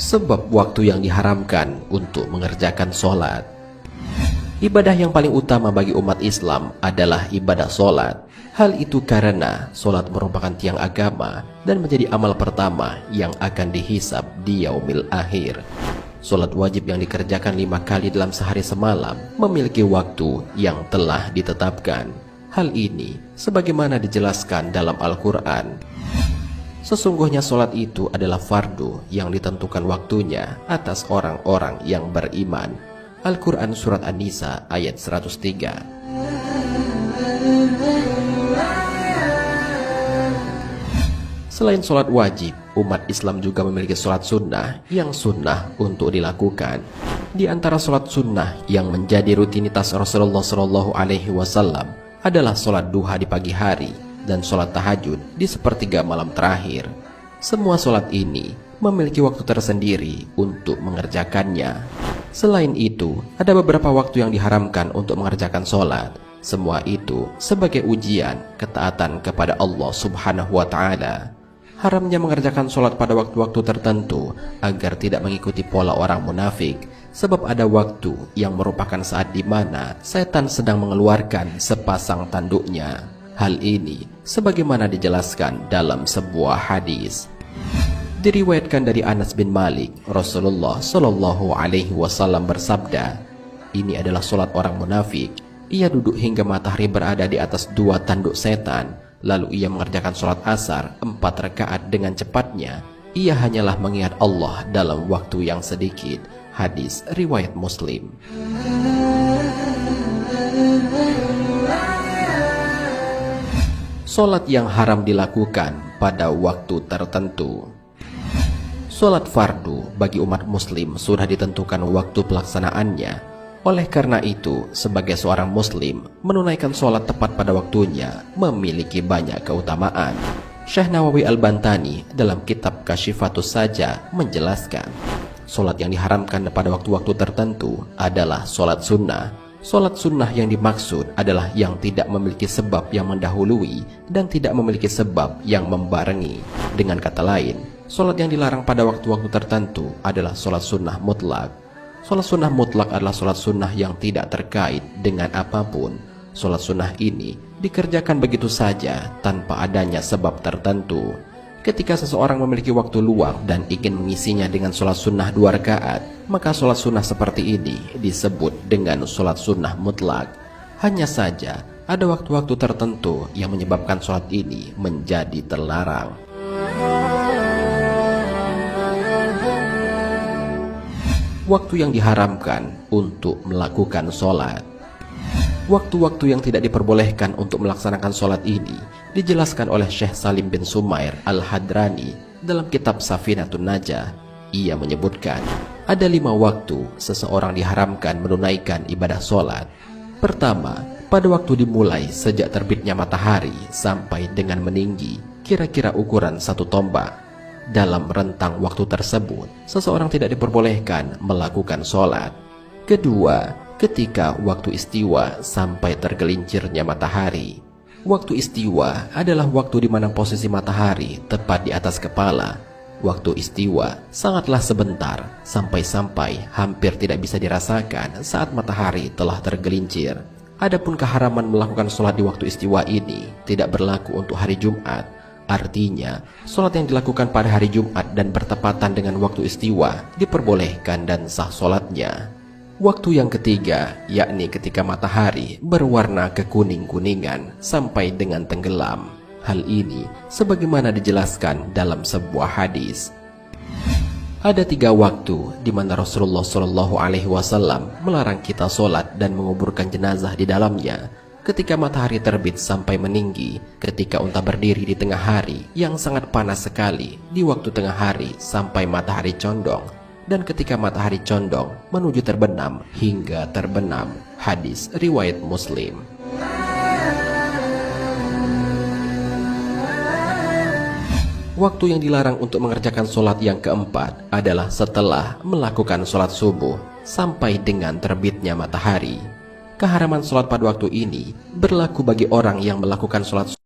sebab waktu yang diharamkan untuk mengerjakan sholat. Ibadah yang paling utama bagi umat Islam adalah ibadah sholat. Hal itu karena sholat merupakan tiang agama dan menjadi amal pertama yang akan dihisab di yaumil akhir. Sholat wajib yang dikerjakan 5 kali dalam sehari semalam memiliki waktu yang telah ditetapkan. Hal ini sebagaimana dijelaskan dalam Al-Quran. Sesungguhnya sholat itu adalah fardu yang ditentukan waktunya atas orang-orang yang beriman. Al-Quran Surat An-Nisa ayat 103. Selain sholat wajib, umat Islam juga memiliki sholat sunnah yang sunnah untuk dilakukan. Di antara sholat sunnah yang menjadi rutinitas Rasulullah SAW adalah sholat duha di pagi hari dan sholat tahajud di sepertiga malam terakhir. Semua sholat ini memiliki waktu tersendiri untuk mengerjakannya. Selain itu, ada beberapa waktu yang diharamkan untuk mengerjakan sholat. Semua itu sebagai ujian ketaatan kepada Allah Subhanahu wa Ta'ala. Haramnya mengerjakan sholat pada waktu-waktu tertentu agar tidak mengikuti pola orang munafik, sebab ada waktu yang merupakan saat di mana setan sedang mengeluarkan sepasang tanduknya. Hal ini sebagaimana dijelaskan dalam sebuah hadis. Diriwayatkan dari Anas bin Malik, Rasulullah Shallallahu Alaihi Wasallam bersabda, "Ini adalah sholat orang munafik. Ia duduk hingga matahari berada di atas 2 tanduk setan. Lalu ia mengerjakan sholat asar 4 rakaat dengan cepatnya. Ia hanyalah mengingat Allah dalam waktu yang sedikit." Hadis riwayat Muslim. Sholat yang haram dilakukan pada waktu tertentu. Sholat fardu bagi umat muslim sudah ditentukan waktu pelaksanaannya. Oleh karena itu, sebagai seorang muslim, menunaikan sholat tepat pada waktunya memiliki banyak keutamaan. Syekh Nawawi Al-Bantani dalam kitab Kasyifatus Saja menjelaskan, sholat yang diharamkan pada waktu-waktu tertentu adalah sholat sunnah. Sholat sunnah yang dimaksud adalah yang tidak memiliki sebab yang mendahului dan tidak memiliki sebab yang membarengi. Dengan kata lain, sholat yang dilarang pada waktu-waktu tertentu adalah sholat sunnah mutlak. Sholat sunnah mutlak adalah sholat sunnah yang tidak terkait dengan apapun. Sholat sunnah ini dikerjakan begitu saja tanpa adanya sebab tertentu. Ketika seseorang memiliki waktu luang dan ingin mengisinya dengan sholat sunnah 2 rakaat, maka sholat sunnah seperti ini disebut dengan sholat sunnah mutlak. Hanya saja ada waktu-waktu tertentu yang menyebabkan sholat ini menjadi terlarang. Waktu yang diharamkan untuk melakukan sholat. Waktu-waktu yang tidak diperbolehkan untuk melaksanakan sholat ini dijelaskan oleh Syekh Salim bin Sumair Al-Hadrani dalam kitab Safinatun Najah. Ia menyebutkan ada 5 waktu seseorang diharamkan menunaikan ibadah sholat. Pertama, pada waktu dimulai sejak terbitnya matahari sampai dengan meninggi, kira-kira ukuran 1 tombak. Dalam rentang waktu tersebut, seseorang tidak diperbolehkan melakukan sholat. Kedua, ketika waktu istiwa sampai tergelincirnya matahari. Waktu istiwa adalah waktu di mana posisi matahari tepat di atas kepala. Waktu istiwa sangatlah sebentar, sampai-sampai hampir tidak bisa dirasakan saat matahari telah tergelincir. Adapun keharaman melakukan sholat di waktu istiwa ini tidak berlaku untuk hari Jumat. Artinya, sholat yang dilakukan pada hari Jumat dan bertepatan dengan waktu istiwa diperbolehkan dan sah sholatnya. Waktu yang ketiga, yakni ketika matahari berwarna kekuning-kuningan sampai dengan tenggelam. Hal ini sebagaimana dijelaskan dalam sebuah hadis. Ada 3 waktu di mana Rasulullah SAW melarang kita sholat dan menguburkan jenazah di dalamnya. Ketika matahari terbit sampai meninggi, ketika unta berdiri di tengah hari yang sangat panas sekali di waktu tengah hari sampai matahari condong, dan ketika matahari condong menuju terbenam hingga terbenam. Hadis riwayat Muslim. Waktu yang dilarang untuk mengerjakan sholat yang keempat adalah setelah melakukan sholat subuh sampai dengan terbitnya matahari. Keharaman sholat pada waktu ini berlaku bagi orang yang melakukan sholat